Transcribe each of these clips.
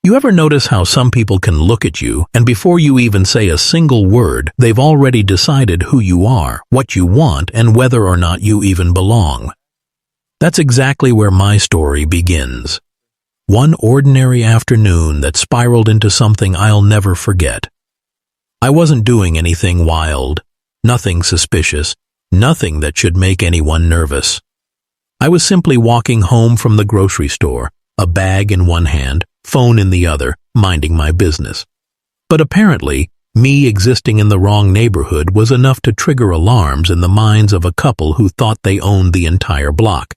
You ever notice how some people can look at you, and before you even say a single word, they've already decided who you are, what you want, and whether or not you even belong? That's exactly where my story begins. One ordinary afternoon that spiraled into something I'll never forget. I wasn't doing anything wild, nothing suspicious, nothing that should make anyone nervous. I was simply walking home from the grocery store, a bag in one hand, phone in the other, minding my business. But apparently, me existing in the wrong neighborhood was enough to trigger alarms in the minds of a couple who thought they owned the entire block.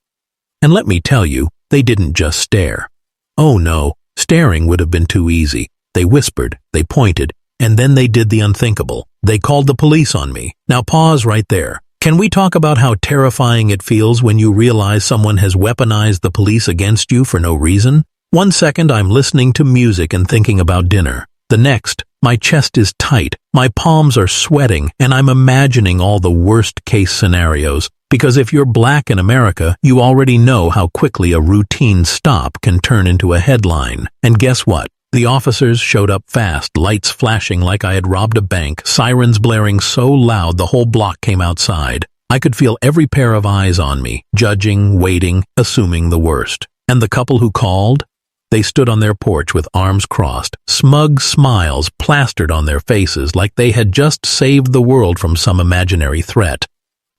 And let me tell you, they didn't just stare. Oh no, staring would have been too easy. They whispered, they pointed, and then they did the unthinkable. They called the police on me. Now pause right there. Can we talk about how terrifying it feels when you realize someone has weaponized the police against you for no reason? One second I'm listening to music and thinking about dinner. The next, my chest is tight, my palms are sweating, and I'm imagining all the worst-case scenarios. Because if you're black in America, you already know how quickly a routine stop can turn into a headline. And guess what? The officers showed up fast, lights flashing like I had robbed a bank, sirens blaring so loud the whole block came outside. I could feel every pair of eyes on me, judging, waiting, assuming the worst. And the couple who called? They stood on their porch with arms crossed, smug smiles plastered on their faces like they had just saved the world from some imaginary threat.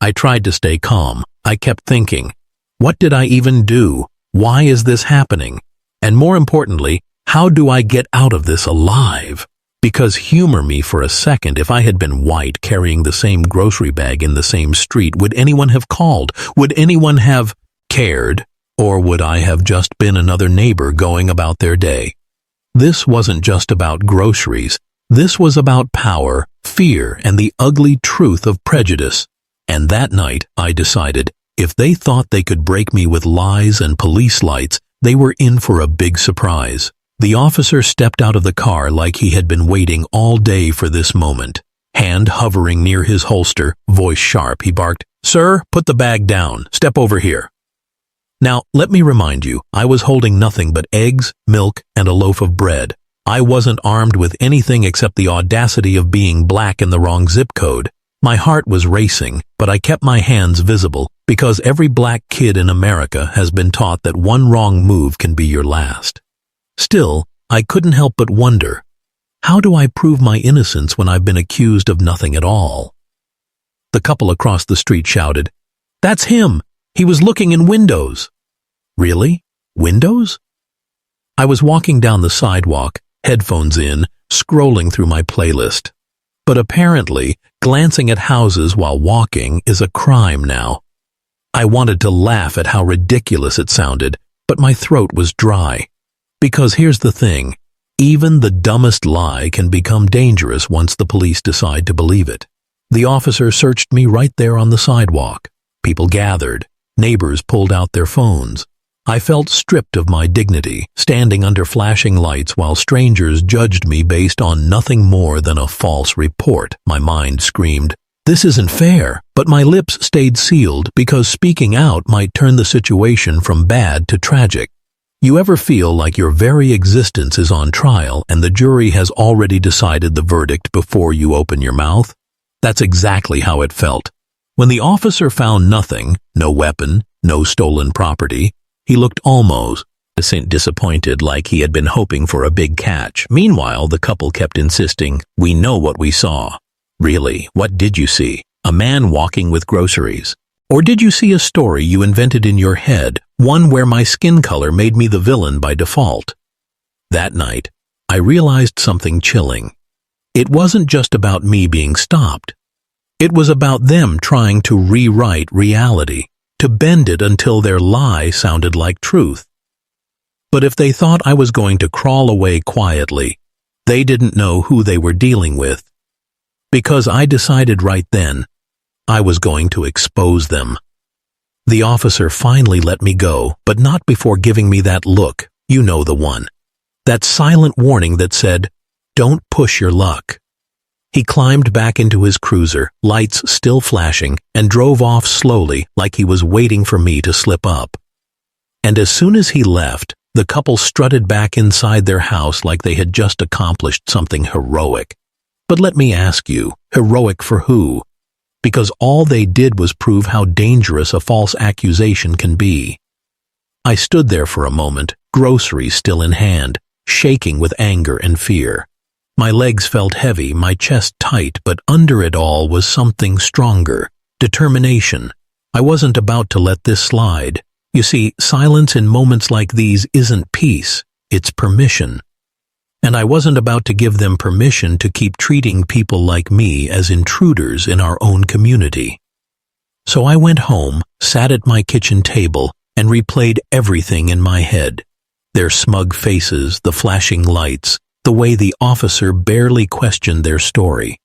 I tried to stay calm. I kept thinking, what did I even do? Why is this happening? And more importantly, how do I get out of this alive? Because humor me for a second, if I had been white carrying the same grocery bag in the same street, would anyone have called? Would anyone have cared? Or would I have just been another neighbor going about their day? This wasn't just about groceries. This was about power, fear, and the ugly truth of prejudice. And that night, I decided, if they thought they could break me with lies and police lights, they were in for a big surprise. The officer stepped out of the car like he had been waiting all day for this moment. Hand hovering near his holster, voice sharp, he barked, "Sir, put the bag down. Step over here." Now, let me remind you, I was holding nothing but eggs, milk, and a loaf of bread. I wasn't armed with anything except the audacity of being black in the wrong zip code. My heart was racing, but I kept my hands visible, because every black kid in America has been taught that one wrong move can be your last. Still, I couldn't help but wonder, how do I prove my innocence when I've been accused of nothing at all? The couple across the street shouted, "That's him! He was looking in windows." Really? Windows? I was walking down the sidewalk, headphones in, scrolling through my playlist. But apparently, glancing at houses while walking is a crime now. I wanted to laugh at how ridiculous it sounded, but my throat was dry. Because here's the thing, even the dumbest lie can become dangerous once the police decide to believe it. The officer searched me right there on the sidewalk. People gathered. Neighbors pulled out their phones. I felt stripped of my dignity, standing under flashing lights while strangers judged me based on nothing more than a false report. My mind screamed, "This isn't fair," but my lips stayed sealed because speaking out might turn the situation from bad to tragic. You ever feel like your very existence is on trial and the jury has already decided the verdict before you open your mouth? That's exactly how it felt. When the officer found nothing, no weapon, no stolen property, he looked almost disappointed, like he had been hoping for a big catch. Meanwhile, the couple kept insisting, "We know what we saw." Really, what did you see? A man walking with groceries? Or did you see a story you invented in your head, one where my skin color made me the villain by default? That night, I realized something chilling. It wasn't just about me being stopped. It was about them trying to rewrite reality, to bend it until their lie sounded like truth. But if they thought I was going to crawl away quietly, they didn't know who they were dealing with. Because I decided right then, I was going to expose them. The officer finally let me go, but not before giving me that look, you know the one. That silent warning that said, "Don't push your luck." He climbed back into his cruiser, lights still flashing, and drove off slowly like he was waiting for me to slip up. And as soon as he left, The couple strutted back inside their house like they had just accomplished something heroic. But let me ask you, heroic for who? Because all they did was prove how dangerous a false accusation can be. I stood there for a moment, groceries still in hand, shaking with anger and fear. My legs felt heavy, my chest tight, but under it all was something stronger, determination. I wasn't about to let this slide. You see, silence in moments like these isn't peace, it's permission. And I wasn't about to give them permission to keep treating people like me as intruders in our own community. So I went home, sat at my kitchen table, and replayed everything in my head. Their smug faces, the flashing lights, the way the officer barely questioned their story.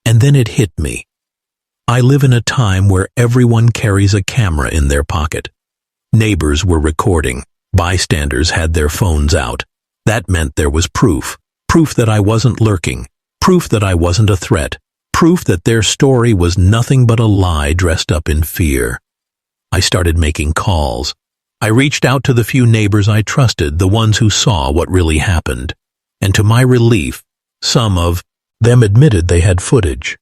And then it hit me. I live in a time where everyone carries a camera in their pocket. Neighbors were recording. Bystanders had their phones out. That meant there was proof. Proof that I wasn't lurking. Proof that I wasn't a threat. Proof that their story was nothing but a lie dressed up in fear. I started making calls. I reached out to the few neighbors I trusted, the ones who saw what really happened. And to my relief, some of them admitted they had footage.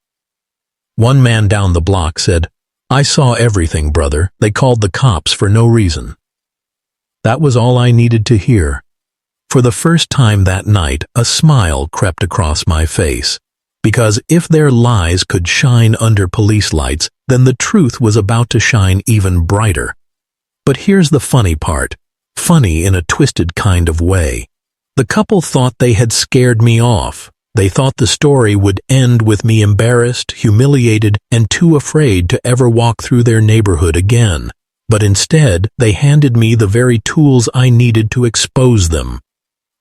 One man down the block said, "I saw everything, brother. They called the cops for no reason." That was all I needed to hear. For the first time that night, a smile crept across my face. Because if their lies could shine under police lights, then the truth was about to shine even brighter. But here's the funny part. Funny in a twisted kind of way. The couple thought they had scared me off. They thought the story would end with me embarrassed, humiliated, and too afraid to ever walk through their neighborhood again. But instead, they handed me the very tools I needed to expose them.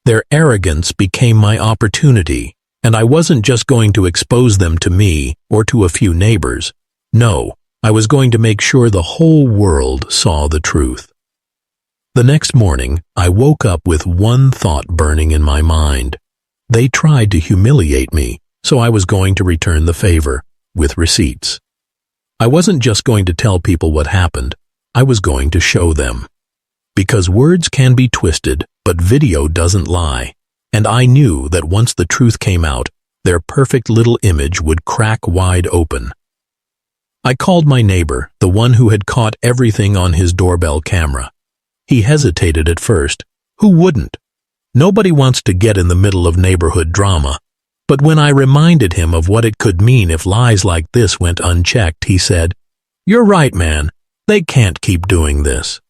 Their arrogance became my opportunity, and I wasn't just going to expose them to me or to a few neighbors. No, I was going to make sure the whole world saw the truth. The next morning, I woke up with one thought burning in my mind. They tried to humiliate me, so I was going to return the favor, with receipts. I wasn't just going to tell people what happened, I was going to show them. Because words can be twisted, but video doesn't lie. And I knew that once the truth came out, their perfect little image would crack wide open. I called my neighbor, the one who had caught everything on his doorbell camera. He hesitated at first. Who wouldn't? Nobody wants to get in the middle of neighborhood drama. But when I reminded him of what it could mean if lies like this went unchecked, he said, "You're right, man. They can't keep doing this."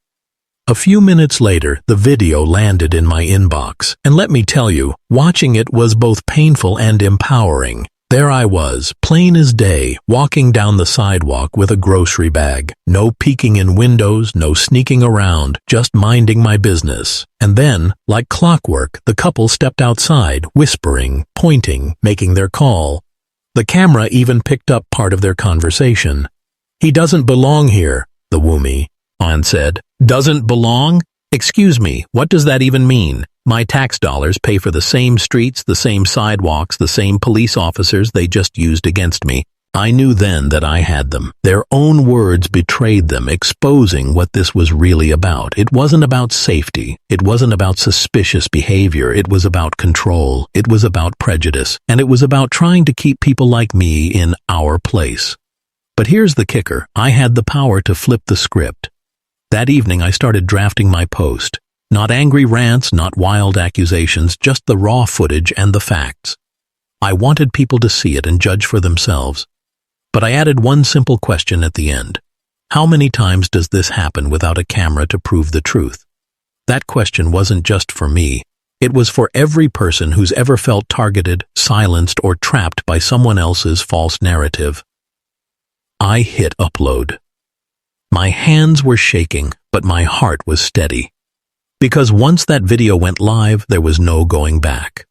A few minutes later, the video landed in my inbox, and let me tell you, watching it was both painful and empowering. There I was, plain as day, walking down the sidewalk with a grocery bag. No peeking in windows, no sneaking around, just minding my business. And then, like clockwork, the couple stepped outside, whispering, pointing, making their call. The camera even picked up part of their conversation. "He doesn't belong here," the woman said. "Doesn't belong? Excuse me, what does that even mean? My tax dollars pay for the same streets, the same sidewalks, the same police officers they just used against me." I knew then that I had them. Their own words betrayed them, exposing what this was really about. It wasn't about safety. It wasn't about suspicious behavior. It was about control. It was about prejudice. And it was about trying to keep people like me in our place. But here's the kicker. I had the power to flip the script. That evening I started drafting my post. Not angry rants, not wild accusations, just the raw footage and the facts. I wanted people to see it and judge for themselves. But I added one simple question at the end. How many times does this happen without a camera to prove the truth? That question wasn't just for me. It was for every person who's ever felt targeted, silenced, or trapped by someone else's false narrative. I hit upload. My hands were shaking, but my heart was steady. Because once that video went live, there was no going back.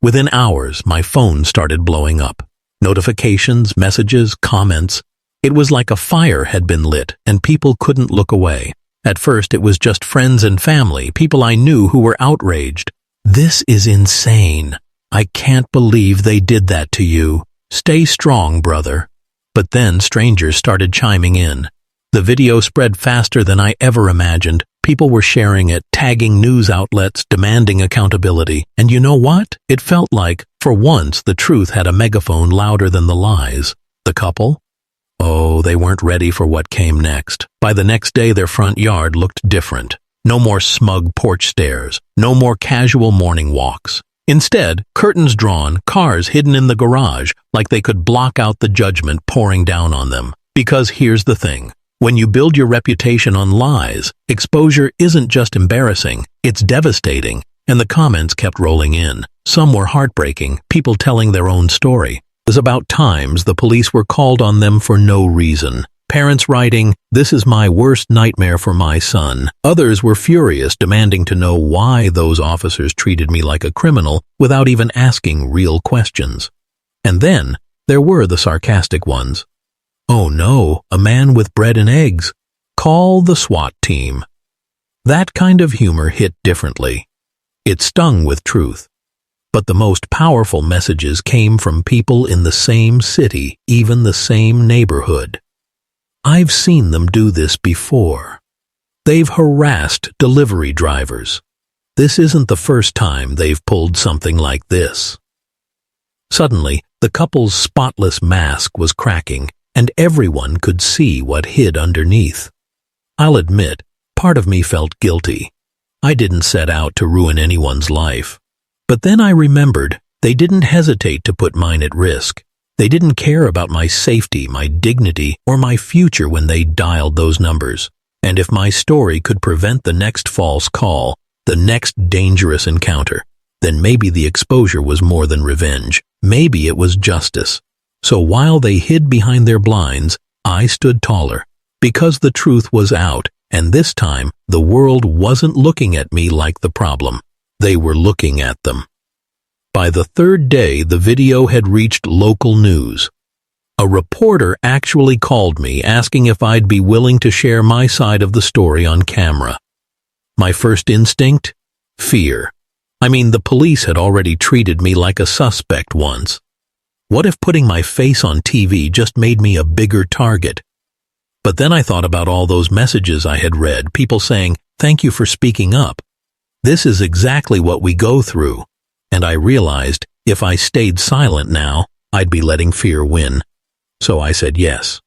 Within hours, my phone started blowing up. Notifications, messages, comments. It was like a fire had been lit, and people couldn't look away. At first, it was just friends and family, people I knew who were outraged. "This is insane. I can't believe they did that to you. Stay strong, brother." But then strangers started chiming in. The video spread faster than I ever imagined. People were sharing it, tagging news outlets, demanding accountability. And you know what? It felt like, for once, the truth had a megaphone louder than the lies. The couple? Oh, they weren't ready for what came next. By the next day, their front yard looked different. No more smug porch stairs. No more casual morning walks. Instead, curtains drawn, cars hidden in the garage, like they could block out the judgment pouring down on them. Because here's the thing. When you build your reputation on lies, exposure isn't just embarrassing, it's devastating. And the comments kept rolling in. Some were heartbreaking, people telling their own story. It was about times the police were called on them for no reason. Parents writing, "This is my worst nightmare for my son." Others were furious, demanding to know why those officers treated me like a criminal without even asking real questions. And then, there were the sarcastic ones. "Oh no, a man with bread and eggs. Call the SWAT team." That kind of humor hit differently. It stung with truth. But the most powerful messages came from people in the same city, even the same neighborhood. I've seen them do this before. They've harassed delivery drivers. This isn't the first time they've pulled something like this. Suddenly, the couple's spotless mask was cracking, and everyone could see what hid underneath. I'll admit, part of me felt guilty. I didn't set out to ruin anyone's life. But then I remembered they didn't hesitate to put mine at risk. They didn't care about my safety, my dignity, or my future when they dialed those numbers. And if my story could prevent the next false call, the next dangerous encounter, then maybe the exposure was more than revenge. Maybe it was justice. So while they hid behind their blinds, I stood taller, because the truth was out, and this time the world wasn't looking at me like the problem. They were looking at them. By the third day, the video had reached local news. A reporter actually called me asking if I'd be willing to share my side of the story on camera. My first instinct? Fear. I mean, the police had already treated me like a suspect once. What if putting my face on TV just made me a bigger target? But then I thought about all those messages I had read, people saying, "Thank you for speaking up. This is exactly what we go through." And I realized if I stayed silent now, I'd be letting fear win. So I said yes.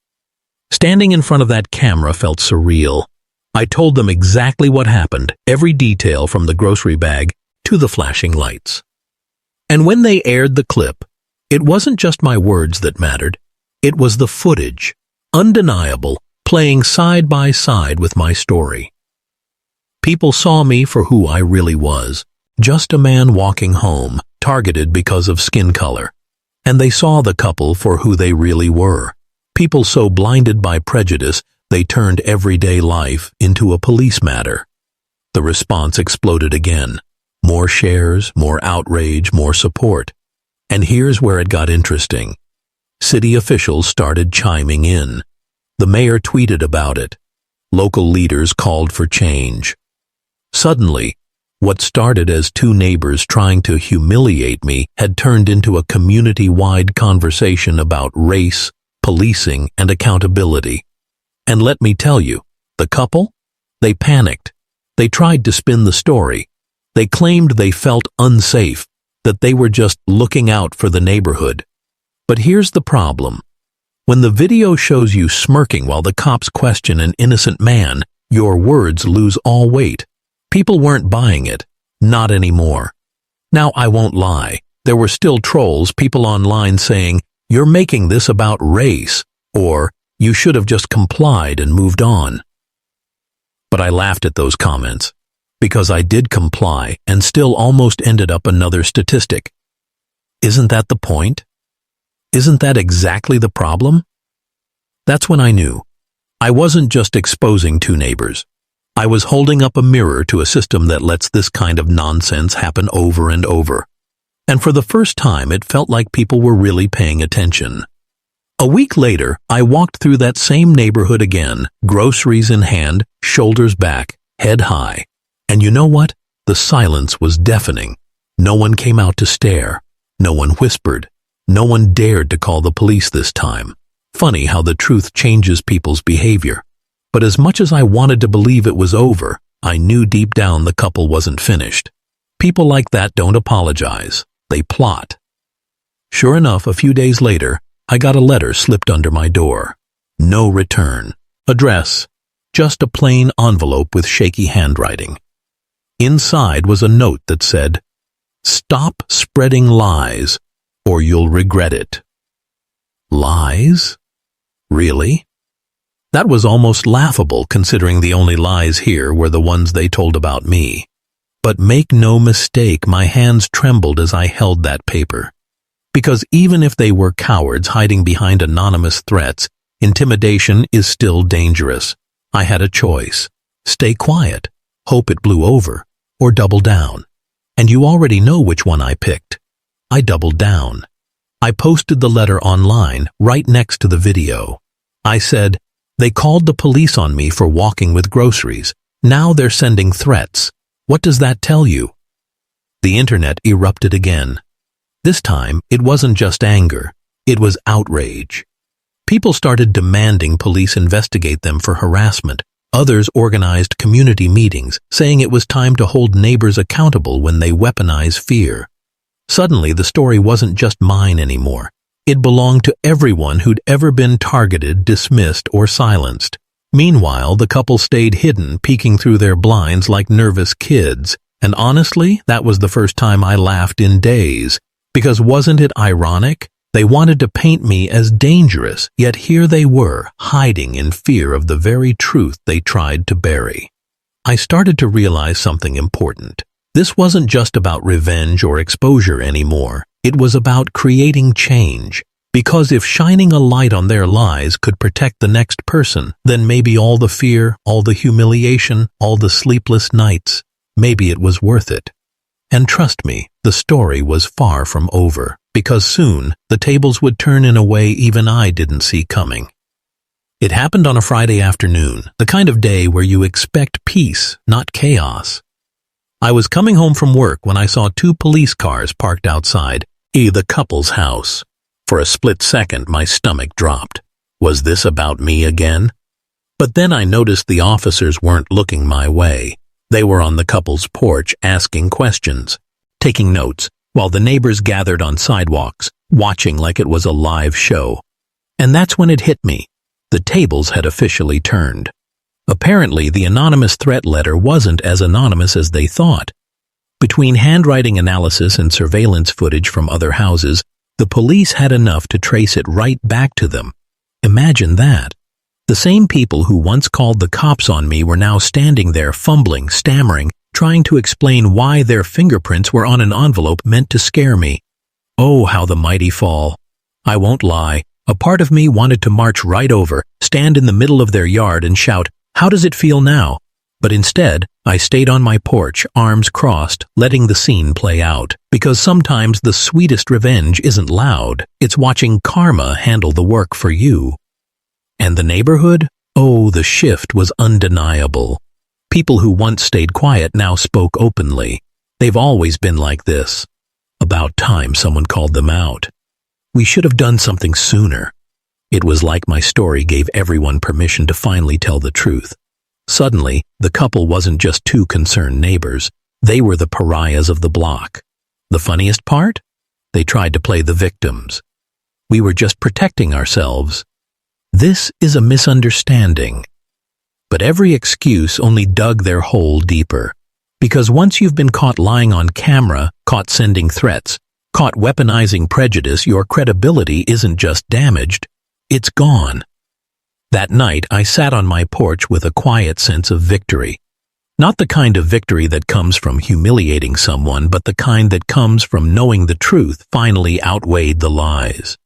Standing in front of that camera felt surreal. I told them exactly what happened, every detail from the grocery bag to the flashing lights. And when they aired the clip, it wasn't just my words that mattered. It was the footage, undeniable, playing side by side with my story. People saw me for who I really was. Just a man walking home, targeted because of skin color. And they saw the couple for who they really were. People so blinded by prejudice, they turned everyday life into a police matter. The response exploded again. More shares, more outrage, more support. And here's where it got interesting. City officials started chiming in. The mayor tweeted about it. Local leaders called for change. Suddenly, what started as two neighbors trying to humiliate me had turned into a community-wide conversation about race, policing, and accountability. And let me tell you, the couple? They panicked. They tried to spin the story. They claimed they felt unsafe, that they were just looking out for the neighborhood. But here's the problem. When the video shows you smirking while the cops question an innocent man, your words lose all weight. People weren't buying it. Not anymore. Now, I won't lie. There were still trolls, people online saying, "You're making this about race," or "You should have just complied and moved on." But I laughed at those comments, because I did comply and still almost ended up another statistic. Isn't that the point? Isn't that exactly the problem? That's when I knew. I wasn't just exposing two neighbors. I was holding up a mirror to a system that lets this kind of nonsense happen over and over. And for the first time, it felt like people were really paying attention. A week later, I walked through that same neighborhood again, groceries in hand, shoulders back, head high. And you know what? The silence was deafening. No one came out to stare. No one whispered. No one dared to call the police this time. Funny how the truth changes people's behavior. But as much as I wanted to believe it was over, I knew deep down the couple wasn't finished. People like that don't apologize. They plot. Sure enough, a few days later, I got a letter slipped under my door. No return. Address. Just a plain envelope with shaky handwriting. Inside was a note that said, "Stop spreading lies, or you'll regret it." Lies? Really? That was almost laughable, considering the only lies here were the ones they told about me. But make no mistake, my hands trembled as I held that paper. Because even if they were cowards hiding behind anonymous threats, intimidation is still dangerous. I had a choice. Stay quiet, hope it blew over, or double down. And you already know which one I picked. I doubled down. I posted the letter online, right next to the video. I said, "They called the police on me for walking with groceries. Now they're sending threats. What does that tell you?" The internet erupted again. This time, it wasn't just anger. It was outrage. People started demanding police investigate them for harassment. Others organized community meetings, saying it was time to hold neighbors accountable when they weaponize fear. Suddenly, the story wasn't just mine anymore. It belonged to everyone who'd ever been targeted, dismissed, or silenced. Meanwhile, the couple stayed hidden, peeking through their blinds like nervous kids. And honestly, that was the first time I laughed in days. Because wasn't it ironic? They wanted to paint me as dangerous, yet here they were, hiding in fear of the very truth they tried to bury. I started to realize something important. This wasn't just about revenge or exposure anymore. It was about creating change. Because if shining a light on their lies could protect the next person, then maybe all the fear, all the humiliation, all the sleepless nights, maybe it was worth it. And trust me, the story was far from over, because soon the tables would turn in a way even I didn't see coming. It happened on a Friday afternoon, the kind of day where you expect peace, not chaos. I was coming home from work when I saw 2 police cars parked outside the couple's house. For a split second, my stomach dropped. Was this about me again? But then I noticed the officers weren't looking my way. They were on the couple's porch asking questions, taking notes, while the neighbors gathered on sidewalks, watching like it was a live show. And that's when it hit me. The tables had officially turned. Apparently, the anonymous threat letter wasn't as anonymous as they thought. Between handwriting analysis and surveillance footage from other houses, the police had enough to trace it right back to them. Imagine that. The same people who once called the cops on me were now standing there fumbling, stammering, trying to explain why their fingerprints were on an envelope meant to scare me. Oh, how the mighty fall. I won't lie. A part of me wanted to march right over, stand in the middle of their yard and shout, "How does it feel now?" But instead, I stayed on my porch, arms crossed, letting the scene play out. Because sometimes the sweetest revenge isn't loud. It's watching karma handle the work for you. And the neighborhood? Oh, the shift was undeniable. People who once stayed quiet now spoke openly. They've always been like this. About time someone called them out. We should have done something sooner. It was like my story gave everyone permission to finally tell the truth. Suddenly, the couple wasn't just 2 concerned neighbors. They were the pariahs of the block. The funniest part? They tried to play the victims. We were just protecting ourselves. This is a misunderstanding. But every excuse only dug their hole deeper. Because once you've been caught lying on camera, caught sending threats, caught weaponizing prejudice, your credibility isn't just damaged, it's gone. That night, I sat on my porch with a quiet sense of victory. Not the kind of victory that comes from humiliating someone, but the kind that comes from knowing the truth finally outweighed the lies.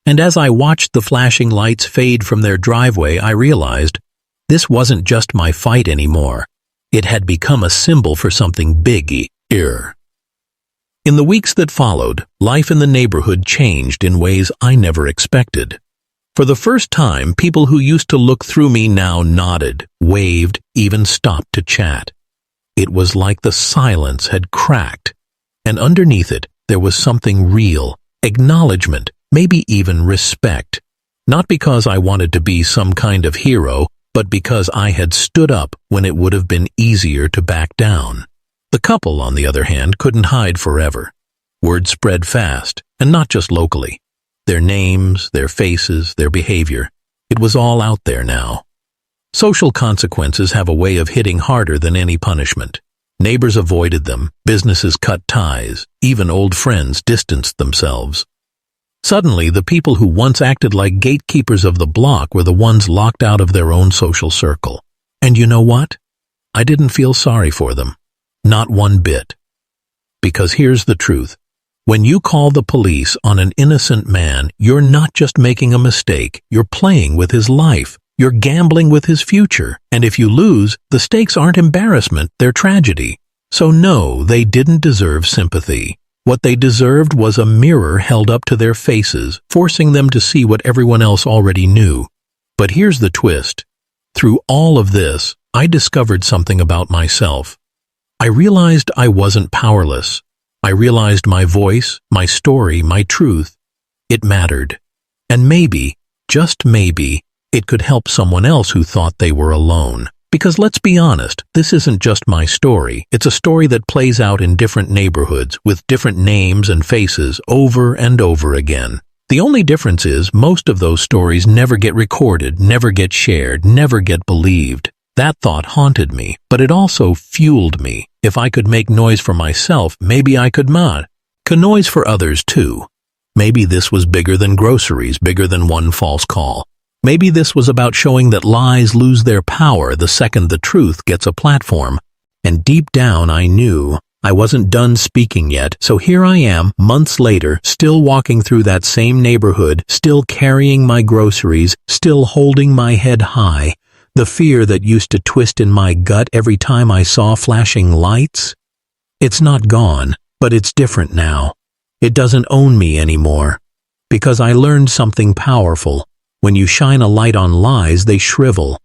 And as I watched the flashing lights fade from their driveway, I realized this wasn't just my fight anymore. It had become a symbol for something bigger. In the weeks that followed, life in the neighborhood changed in ways I never expected. For the first time, people who used to look through me now nodded, waved, even stopped to chat. It was like the silence had cracked, and underneath it, there was something real, acknowledgement, maybe even respect. Not because I wanted to be some kind of hero, but because I had stood up when it would have been easier to back down. The couple, on the other hand, couldn't hide forever. Word spread fast, and not just locally. Their names, their faces, their behavior. It was all out there now. Social consequences have a way of hitting harder than any punishment. Neighbors avoided them, businesses cut ties, even old friends distanced themselves. Suddenly, the people who once acted like gatekeepers of the block were the ones locked out of their own social circle. And you know what? I didn't feel sorry for them. Not one bit. Because here's the truth. When you call the police on an innocent man, you're not just making a mistake, you're playing with his life. You're gambling with his future, and if you lose, the stakes aren't embarrassment, they're tragedy. So no, they didn't deserve sympathy. What they deserved was a mirror held up to their faces, forcing them to see what everyone else already knew. But here's the twist. Through all of this, I discovered something about myself. I realized I wasn't powerless. I realized my voice, my story, my truth. It mattered. And maybe, just maybe, it could help someone else who thought they were alone. Because let's be honest, this isn't just my story. It's a story that plays out in different neighborhoods, with different names and faces, over and over again. The only difference is, most of those stories never get recorded, never get shared, never get believed. That thought haunted me, but it also fueled me. If I could make noise for myself, maybe I could make noise for others too. Maybe this was bigger than groceries, bigger than one false call. Maybe this was about showing that lies lose their power the second the truth gets a platform. And deep down I knew I wasn't done speaking yet, so here I am, months later, still walking through that same neighborhood, still carrying my groceries, still holding my head high. The fear that used to twist in my gut every time I saw flashing lights? It's not gone, but it's different now. It doesn't own me anymore. Because I learned something powerful. When you shine a light on lies, they shrivel.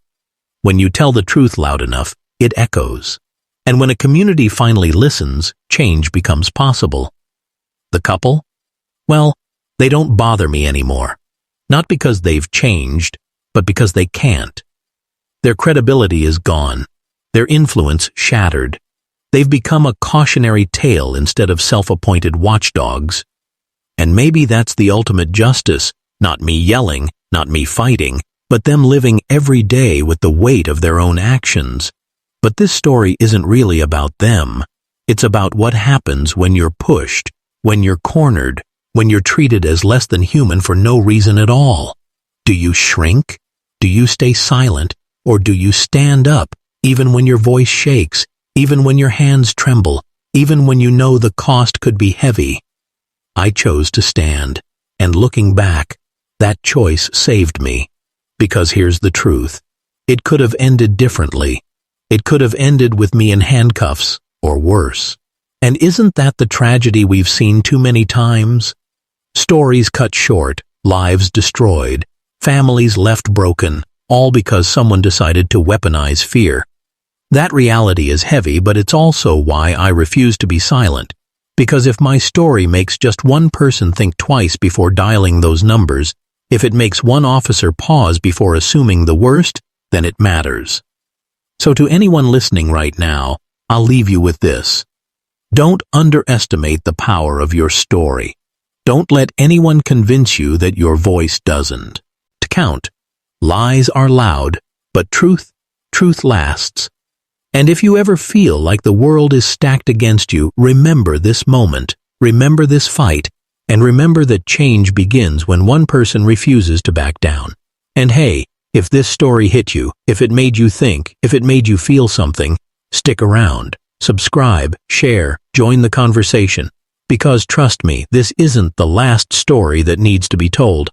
When you tell the truth loud enough, it echoes. And when a community finally listens, change becomes possible. The couple? Well, they don't bother me anymore. Not because they've changed, but because they can't. Their credibility is gone. Their influence shattered. They've become a cautionary tale instead of self-appointed watchdogs. And maybe that's the ultimate justice, not me yelling, not me fighting, but them living every day with the weight of their own actions. But this story isn't really about them. It's about what happens when you're pushed, when you're cornered, when you're treated as less than human for no reason at all. Do you shrink? Do you stay silent? Or do you stand up, even when your voice shakes, even when your hands tremble, even when you know the cost could be heavy? I chose to stand, and looking back, that choice saved me. Because here's the truth. It could have ended differently. It could have ended with me in handcuffs, or worse. And isn't that the tragedy we've seen too many times? Stories cut short, lives destroyed, families left broken, all because someone decided to weaponize fear. That reality is heavy, but it's also why I refuse to be silent. Because if my story makes just one person think twice before dialing those numbers, if it makes one officer pause before assuming the worst, then it matters. So to anyone listening right now, I'll leave you with this. Don't underestimate the power of your story. Don't let anyone convince you that your voice doesn't count. Lies are loud, but truth lasts. And if you ever feel like the world is stacked against you, remember this moment, remember this fight, and remember that change begins when one person refuses to back down. And hey, if this story hit you, if it made you think, if it made you feel something, stick around, subscribe, share, join the conversation. Because trust me, this isn't the last story that needs to be told.